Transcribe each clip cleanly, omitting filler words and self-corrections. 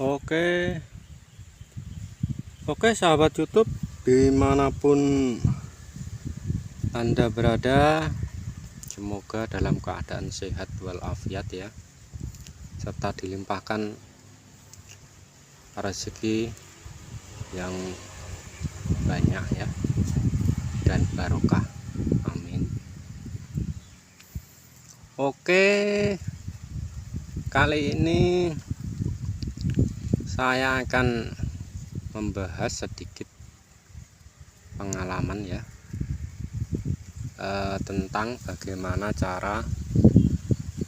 Oke, oke sahabat YouTube dimanapun Anda berada, semoga dalam keadaan sehat walafiat ya, serta dilimpahkan rezeki yang banyak ya, dan barokah. Amin. Oke, kali ini saya akan membahas sedikit pengalaman ya, tentang bagaimana cara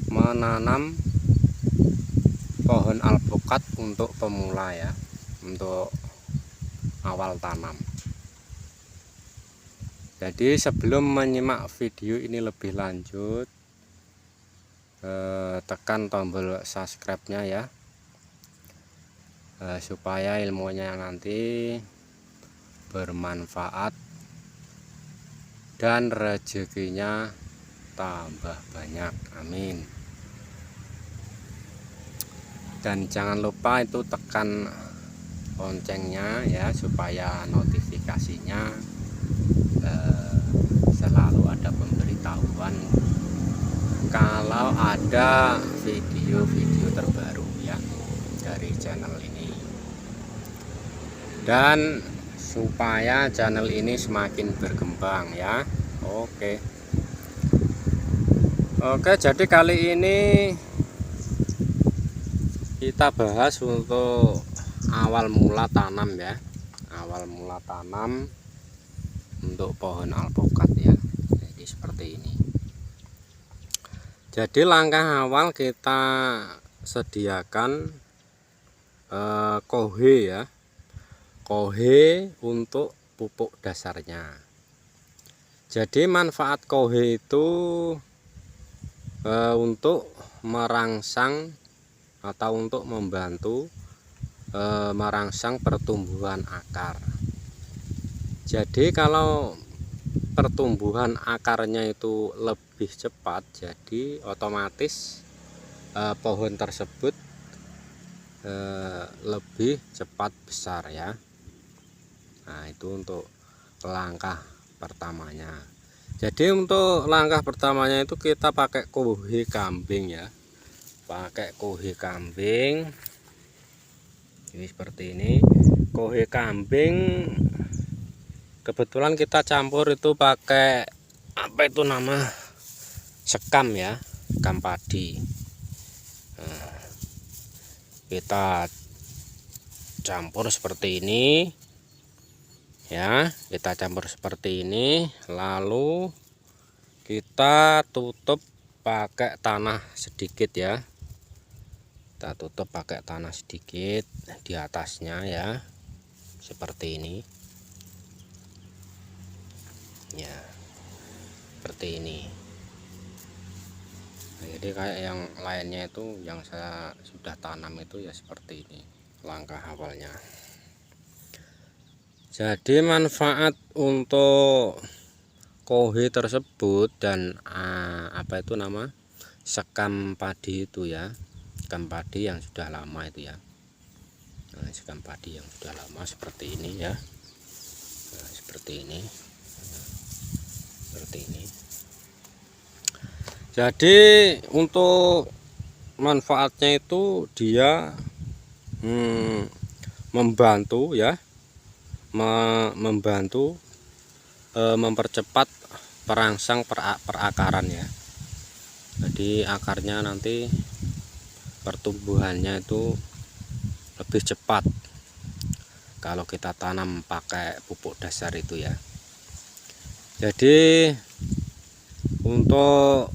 menanam pohon alpukat untuk pemula ya, untuk awal tanam. Jadi sebelum menyimak video ini lebih lanjut, tekan tombol subscribe-nya ya, supaya ilmunya nanti bermanfaat dan rezekinya tambah banyak. Amin. Dan jangan lupa itu tekan loncengnya ya, supaya notifikasinya selalu ada pemberitahuan kalau ada video-video terbaru ya dari channel ini, dan supaya channel ini semakin berkembang ya. Oke, jadi kali ini kita bahas untuk awal mula tanam ya, awal mula tanam untuk pohon alpukat ya. Jadi seperti ini. Jadi langkah awal kita sediakan kohe ya, kohe untuk pupuk dasarnya. Jadi manfaat kohe itu untuk merangsang atau untuk membantu merangsang pertumbuhan akar. Jadi kalau pertumbuhan akarnya itu lebih cepat, jadi otomatis pohon tersebut lebih cepat besar ya. Nah, itu untuk langkah pertamanya. Jadi untuk langkah pertamanya itu kita pakai kohe kambing ya, pakai kohe kambing. Ini seperti ini, kohe kambing. Kebetulan kita campur itu pakai apa itu nama, sekam ya, sekam padi. Nah, kita campur seperti ini ya, kita campur seperti ini, lalu kita tutup pakai tanah sedikit ya, kita tutup pakai tanah sedikit di atasnya ya, seperti ini ya, seperti ini. Nah, jadi kayak yang lainnya itu yang saya sudah tanam itu ya seperti ini langkah awalnya. Jadi manfaat untuk kohe tersebut dan apa itu nama, sekam padi itu ya, sekam padi yang sudah lama itu ya. Nah, sekam padi yang sudah lama seperti ini ya. Nah, seperti ini, seperti ini. Jadi untuk manfaatnya itu dia membantu ya, membantu mempercepat perangsang perakaran ya. Jadi akarnya nanti pertumbuhannya itu lebih cepat kalau kita tanam pakai pupuk dasar itu ya. Jadi untuk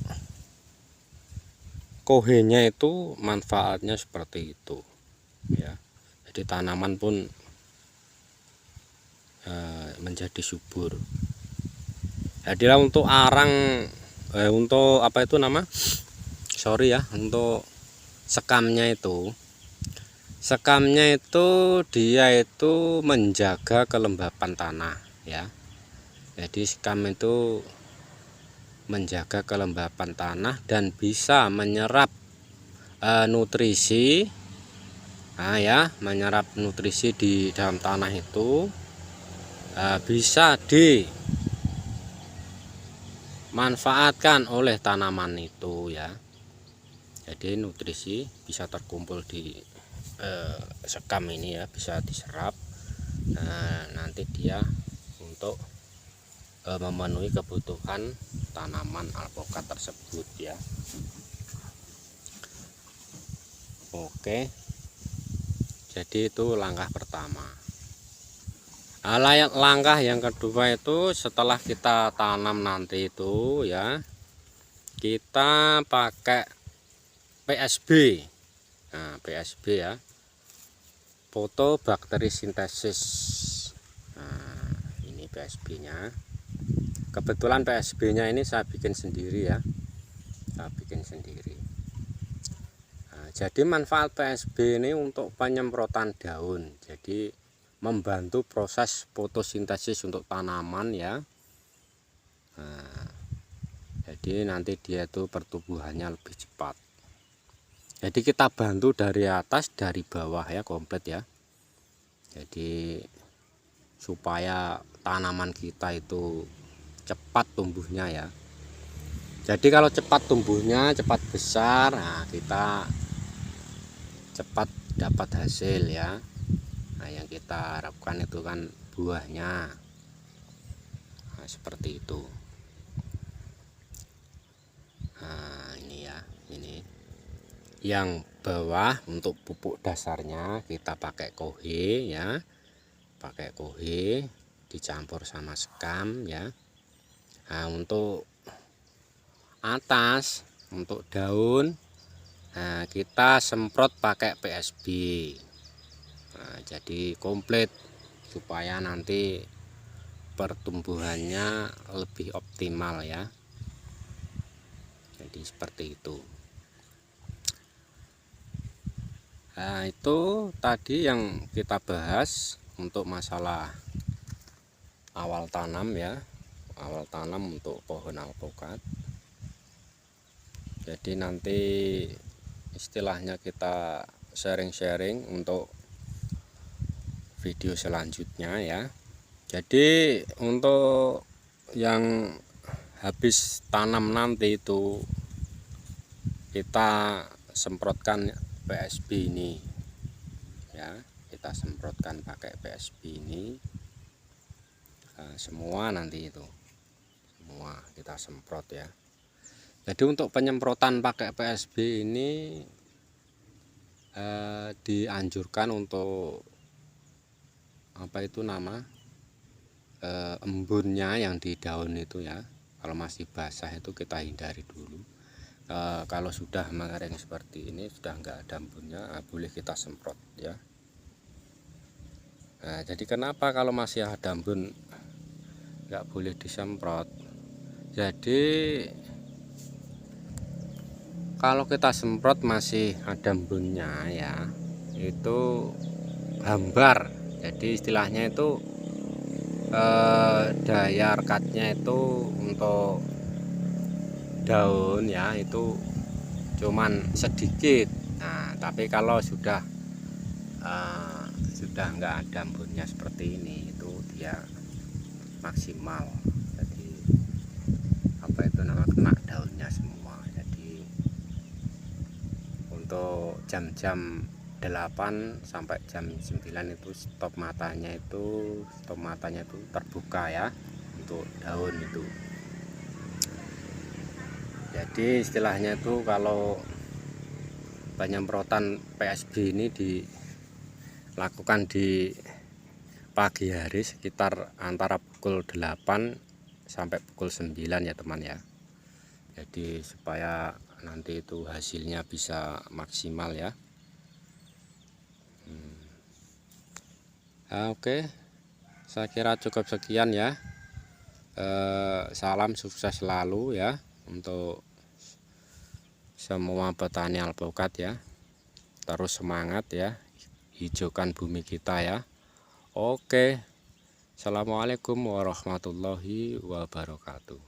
kohenya itu manfaatnya seperti itu ya. Jadi tanaman pun menjadi subur. Jadilah untuk arang untuk apa itu nama, sorry ya, untuk sekamnya itu dia itu menjaga kelembapan tanah ya. Jadi sekam itu menjaga kelembapan tanah dan bisa menyerap nutrisi Nah ya, menyerap nutrisi di dalam tanah itu bisa dimanfaatkan oleh tanaman itu ya. Jadi nutrisi bisa terkumpul di sekam ini ya, bisa diserap. Nah, nanti dia untuk memenuhi kebutuhan tanaman alpukat tersebut ya. Oke, jadi itu langkah pertama. Nah, langkah yang kedua itu setelah kita tanam nanti itu ya, kita pakai PSB. Nah, PSB ya, fotobakteri sintesis. Nah, ini PSB nya. Kebetulan PSB nya ini saya bikin sendiri ya, saya bikin sendiri. Nah, jadi manfaat PSB ini untuk penyemprotan daun, jadi membantu proses fotosintesis untuk tanaman ya. Nah, jadi nanti dia itu pertumbuhannya lebih cepat. Jadi kita bantu dari atas dari bawah ya, komplit ya. Jadi supaya tanaman kita itu cepat tumbuhnya ya. Jadi kalau cepat tumbuhnya, cepat besar, nah kita cepat dapat hasil ya. Nah, yang kita harapkan itu kan buahnya. Nah, seperti itu. Nah, ini ya, ini yang bawah untuk pupuk dasarnya kita pakai kohe ya, pakai kohe dicampur sama sekam ya. Nah, untuk atas, untuk daun, nah kita semprot pakai PSB. Nah, jadi komplit supaya nanti pertumbuhannya lebih optimal ya. Jadi seperti itu. Nah, itu tadi yang kita bahas untuk masalah awal tanam ya, awal tanam untuk pohon alpukat. Jadi nanti istilahnya kita sharing-sharing untuk video selanjutnya ya. Jadi untuk yang habis tanam nanti itu kita semprotkan PSB ini ya, kita semprotkan pakai PSB ini. Nah, semua nanti itu semua kita semprot ya. Jadi untuk penyemprotan pakai PSB ini dianjurkan untuk apa itu nama embunnya yang di daun itu ya. Kalau masih basah itu kita hindari dulu. Kalau sudah mengering seperti ini, sudah enggak ada embunnya, boleh kita semprot ya. Nah, jadi kenapa kalau masih ada embun enggak boleh disemprot? Jadi kalau kita semprot masih ada embunnya ya, itu hambar. Jadi istilahnya itu daya rekatnya itu untuk daun ya itu cuman sedikit. Nah, tapi kalau sudah nggak ada embunnya seperti ini, itu dia maksimal. Jadi apa itu nama, kena daunnya semua. Jadi untuk jam-jam 8 sampai jam 9 itu stop matanya itu terbuka ya untuk daun itu. Jadi istilahnya itu kalau penyemprotan PSB ini dilakukan di pagi hari sekitar antara pukul 8 sampai pukul 9 ya teman ya. Jadi supaya nanti itu hasilnya bisa maksimal ya. Oke, saya kira cukup sekian ya. Salam sukses selalu ya untuk semua petani alpukat ya. Terus semangat ya, hijaukan bumi kita ya. Oke, assalamualaikum warahmatullahi wabarakatuh.